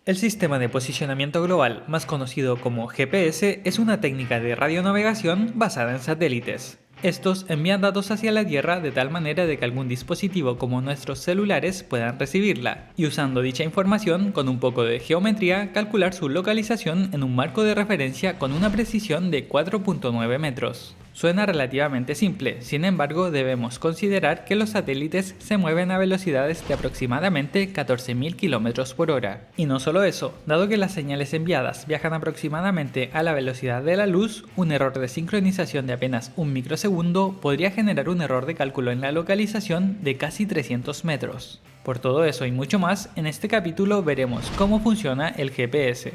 El sistema de posicionamiento global, más conocido como GPS, es una técnica de radionavegación basada en satélites. Estos envían datos hacia la Tierra de tal manera de que algún dispositivo como nuestros celulares puedan recibirla, y usando dicha información con un poco de geometría, calcular su localización en un marco de referencia con una precisión de 4.9 metros. Suena relativamente simple, sin embargo debemos considerar que los satélites se mueven a velocidades de aproximadamente 14.000 km por hora. Y no solo eso, dado que las señales enviadas viajan aproximadamente a la velocidad de la luz, un error de sincronización de apenas un microsegundo podría generar un error de cálculo en la localización de casi 300 metros. Por todo eso y mucho más, en este capítulo veremos cómo funciona el GPS.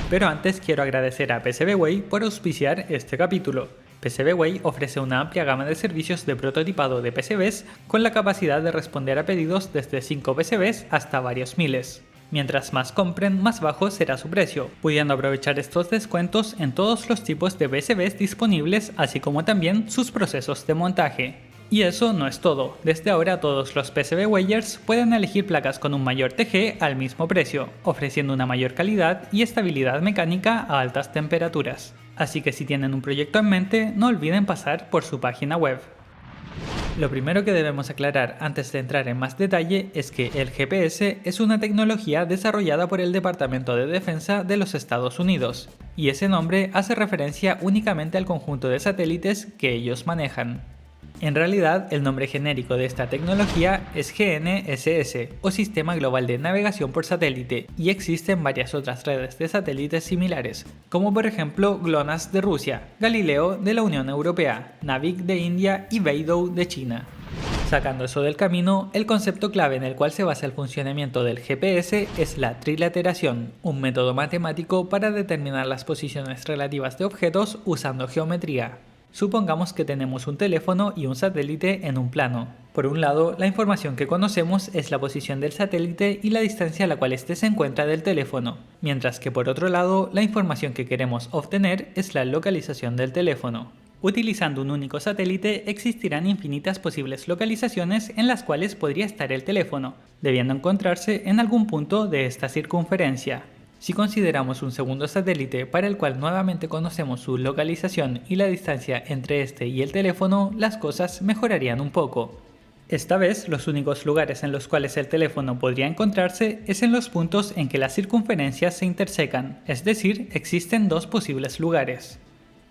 Pero antes quiero agradecer a PCBWay por auspiciar este capítulo. PCBWay ofrece una amplia gama de servicios de prototipado de PCBs con la capacidad de responder a pedidos desde 5 PCBs hasta varios miles. Mientras más compren, más bajo será su precio, pudiendo aprovechar estos descuentos en todos los tipos de PCBs disponibles, así como también sus procesos de montaje. Y eso no es todo, desde ahora todos los PCBWayers pueden elegir placas con un mayor TG al mismo precio, ofreciendo una mayor calidad y estabilidad mecánica a altas temperaturas. Así que si tienen un proyecto en mente, no olviden pasar por su página web. Lo primero que debemos aclarar antes de entrar en más detalle es que el GPS es una tecnología desarrollada por el Departamento de Defensa de los Estados Unidos, y ese nombre hace referencia únicamente al conjunto de satélites que ellos manejan. En realidad, el nombre genérico de esta tecnología es GNSS, o Sistema Global de Navegación por Satélite, y existen varias otras redes de satélites similares, como por ejemplo GLONASS de Rusia, Galileo de la Unión Europea, Navig de India y Beidou de China. Sacando eso del camino, el concepto clave en el cual se basa el funcionamiento del GPS es la trilateración, un método matemático para determinar las posiciones relativas de objetos usando geometría. Supongamos que tenemos un teléfono y un satélite en un plano. Por un lado, la información que conocemos es la posición del satélite y la distancia a la cual éste se encuentra del teléfono, mientras que por otro lado, la información que queremos obtener es la localización del teléfono. Utilizando un único satélite existirán infinitas posibles localizaciones en las cuales podría estar el teléfono, debiendo encontrarse en algún punto de esta circunferencia. Si consideramos un segundo satélite para el cual nuevamente conocemos su localización y la distancia entre este y el teléfono, las cosas mejorarían un poco. Esta vez, los únicos lugares en los cuales el teléfono podría encontrarse es en los puntos en que las circunferencias se intersecan, es decir, existen dos posibles lugares.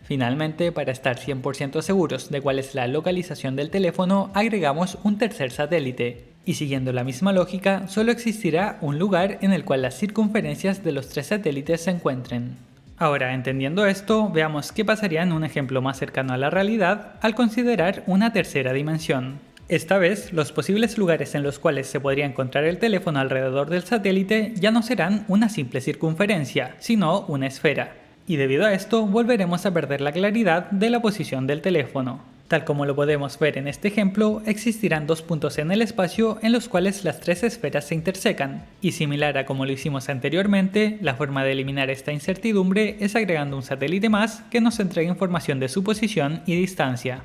Finalmente, para estar 100% seguros de cuál es la localización del teléfono, agregamos un tercer satélite. Y siguiendo la misma lógica, solo existirá un lugar en el cual las circunferencias de los tres satélites se encuentren. Ahora, entendiendo esto, veamos qué pasaría en un ejemplo más cercano a la realidad al considerar una tercera dimensión. Esta vez, los posibles lugares en los cuales se podría encontrar el teléfono alrededor del satélite ya no serán una simple circunferencia, sino una esfera. Y debido a esto, volveremos a perder la claridad de la posición del teléfono. Tal como lo podemos ver en este ejemplo, existirán dos puntos en el espacio en los cuales las tres esferas se intersecan, y similar a como lo hicimos anteriormente, la forma de eliminar esta incertidumbre es agregando un satélite más que nos entregue información de su posición y distancia.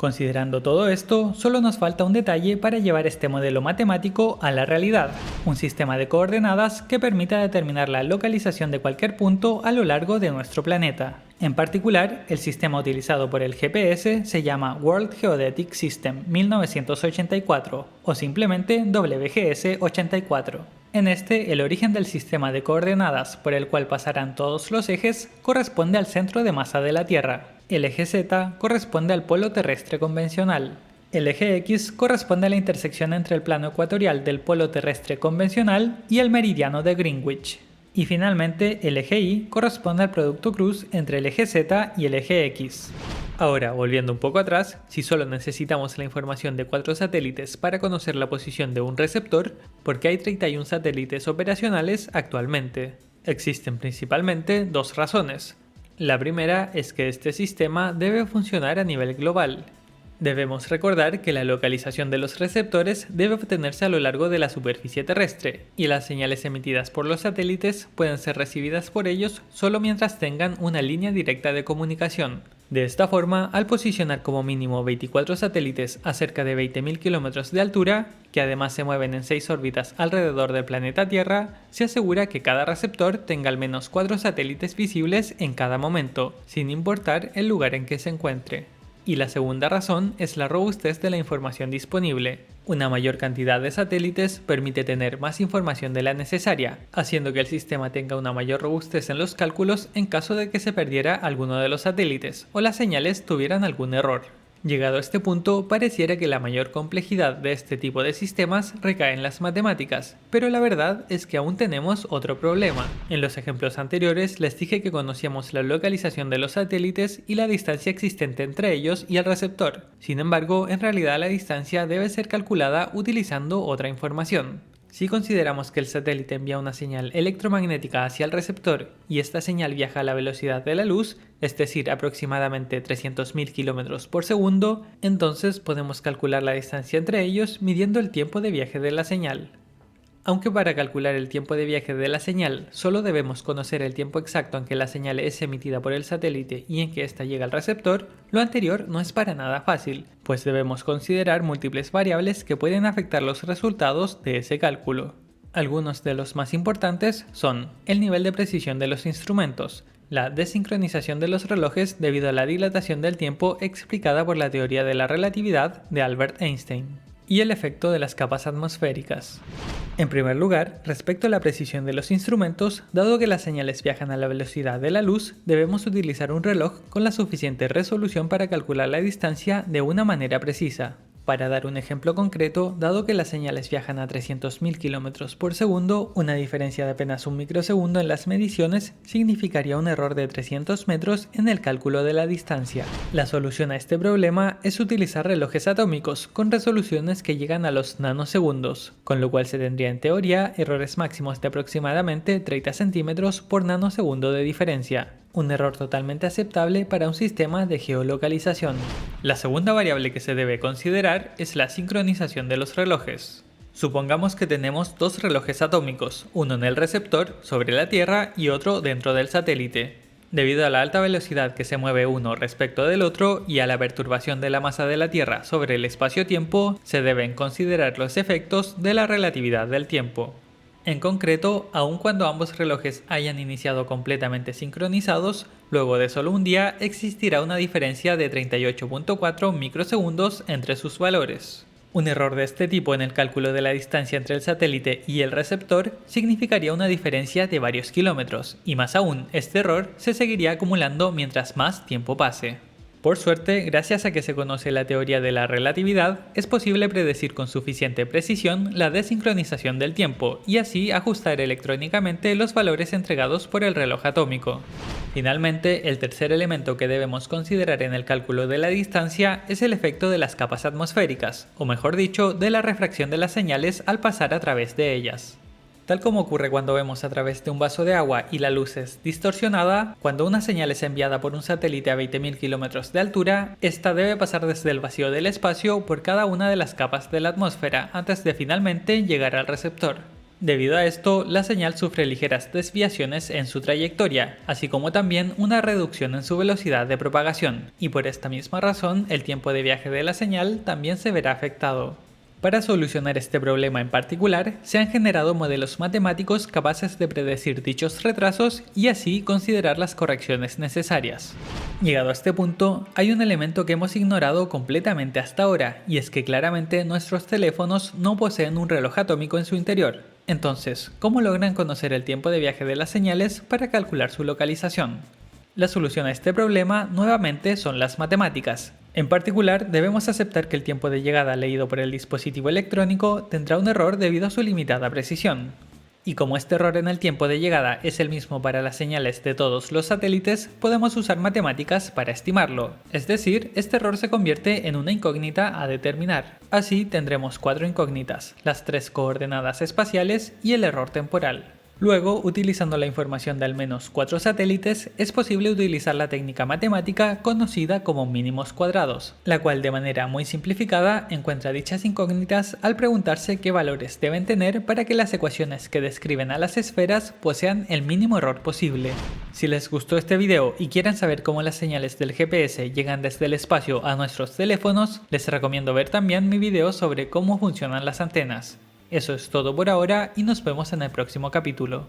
Considerando todo esto, solo nos falta un detalle para llevar este modelo matemático a la realidad, un sistema de coordenadas que permita determinar la localización de cualquier punto a lo largo de nuestro planeta. En particular, el sistema utilizado por el GPS se llama World Geodetic System 1984 o simplemente WGS-84. En este, el origen del sistema de coordenadas por el cual pasarán todos los ejes corresponde al centro de masa de la Tierra. El eje Z corresponde al polo terrestre convencional. El eje X corresponde a la intersección entre el plano ecuatorial del polo terrestre convencional y el meridiano de Greenwich. Y finalmente, el eje Y corresponde al producto cruz entre el eje Z y el eje X. Ahora, volviendo un poco atrás, si solo necesitamos la información de 4 satélites para conocer la posición de un receptor, ¿por qué hay 31 satélites operacionales actualmente? Existen principalmente dos razones. La primera es que este sistema debe funcionar a nivel global. Debemos recordar que la localización de los receptores debe obtenerse a lo largo de la superficie terrestre, y las señales emitidas por los satélites pueden ser recibidas por ellos solo mientras tengan una línea directa de comunicación. De esta forma, al posicionar como mínimo 24 satélites a cerca de 20.000 kilómetros de altura, que además se mueven en 6 órbitas alrededor del planeta Tierra, se asegura que cada receptor tenga al menos 4 satélites visibles en cada momento, sin importar el lugar en que se encuentre. Y la segunda razón es la robustez de la información disponible. Una mayor cantidad de satélites permite tener más información de la necesaria, haciendo que el sistema tenga una mayor robustez en los cálculos en caso de que se perdiera alguno de los satélites o las señales tuvieran algún error. Llegado a este punto, pareciera que la mayor complejidad de este tipo de sistemas recae en las matemáticas, pero la verdad es que aún tenemos otro problema. En los ejemplos anteriores les dije que conocíamos la localización de los satélites y la distancia existente entre ellos y el receptor. Sin embargo, en realidad la distancia debe ser calculada utilizando otra información. Si consideramos que el satélite envía una señal electromagnética hacia el receptor y esta señal viaja a la velocidad de la luz, es decir, aproximadamente 300.000 km por segundo, entonces podemos calcular la distancia entre ellos midiendo el tiempo de viaje de la señal. Aunque para calcular el tiempo de viaje de la señal solo debemos conocer el tiempo exacto en que la señal es emitida por el satélite y en que ésta llega al receptor, lo anterior no es para nada fácil, pues debemos considerar múltiples variables que pueden afectar los resultados de ese cálculo. Algunos de los más importantes son el nivel de precisión de los instrumentos, la desincronización de los relojes debido a la dilatación del tiempo explicada por la teoría de la relatividad de Albert Einstein, y el efecto de las capas atmosféricas. En primer lugar, respecto a la precisión de los instrumentos, dado que las señales viajan a la velocidad de la luz, debemos utilizar un reloj con la suficiente resolución para calcular la distancia de una manera precisa. Para dar un ejemplo concreto, dado que las señales viajan a 300.000 km por segundo, una diferencia de apenas un microsegundo en las mediciones significaría un error de 300 metros en el cálculo de la distancia. La solución a este problema es utilizar relojes atómicos con resoluciones que llegan a los nanosegundos, con lo cual se tendría en teoría errores máximos de aproximadamente 30 centímetros por nanosegundo de diferencia. Un error totalmente aceptable para un sistema de geolocalización. La segunda variable que se debe considerar es la sincronización de los relojes. Supongamos que tenemos dos relojes atómicos, uno en el receptor, sobre la Tierra, y otro dentro del satélite. Debido a la alta velocidad que se mueve uno respecto del otro y a la perturbación de la masa de la Tierra sobre el espacio-tiempo, se deben considerar los efectos de la relatividad del tiempo. En concreto, aun cuando ambos relojes hayan iniciado completamente sincronizados, luego de solo un día existirá una diferencia de 38.4 microsegundos entre sus valores. Un error de este tipo en el cálculo de la distancia entre el satélite y el receptor significaría una diferencia de varios kilómetros, y más aún, este error se seguiría acumulando mientras más tiempo pase. Por suerte, gracias a que se conoce la teoría de la relatividad, es posible predecir con suficiente precisión la desincronización del tiempo y así ajustar electrónicamente los valores entregados por el reloj atómico. Finalmente, el tercer elemento que debemos considerar en el cálculo de la distancia es el efecto de las capas atmosféricas, o mejor dicho, de la refracción de las señales al pasar a través de ellas. Tal como ocurre cuando vemos a través de un vaso de agua y la luz es distorsionada, cuando una señal es enviada por un satélite a 20.000 km de altura, esta debe pasar desde el vacío del espacio por cada una de las capas de la atmósfera antes de finalmente llegar al receptor. Debido a esto, la señal sufre ligeras desviaciones en su trayectoria, así como también una reducción en su velocidad de propagación, y por esta misma razón el tiempo de viaje de la señal también se verá afectado. Para solucionar este problema en particular, se han generado modelos matemáticos capaces de predecir dichos retrasos y así considerar las correcciones necesarias. Llegado a este punto, hay un elemento que hemos ignorado completamente hasta ahora, y es que claramente nuestros teléfonos no poseen un reloj atómico en su interior. Entonces, ¿cómo logran conocer el tiempo de viaje de las señales para calcular su localización? La solución a este problema nuevamente son las matemáticas. En particular, debemos aceptar que el tiempo de llegada leído por el dispositivo electrónico tendrá un error debido a su limitada precisión. Y como este error en el tiempo de llegada es el mismo para las señales de todos los satélites, podemos usar matemáticas para estimarlo. Es decir, este error se convierte en una incógnita a determinar. Así tendremos 4 incógnitas, las 3 coordenadas espaciales y el error temporal. Luego, utilizando la información de al menos 4 satélites, es posible utilizar la técnica matemática conocida como mínimos cuadrados, la cual de manera muy simplificada encuentra dichas incógnitas al preguntarse qué valores deben tener para que las ecuaciones que describen a las esferas posean el mínimo error posible. Si les gustó este video y quieren saber cómo las señales del GPS llegan desde el espacio a nuestros teléfonos, les recomiendo ver también mi video sobre cómo funcionan las antenas. Eso es todo por ahora y nos vemos en el próximo capítulo.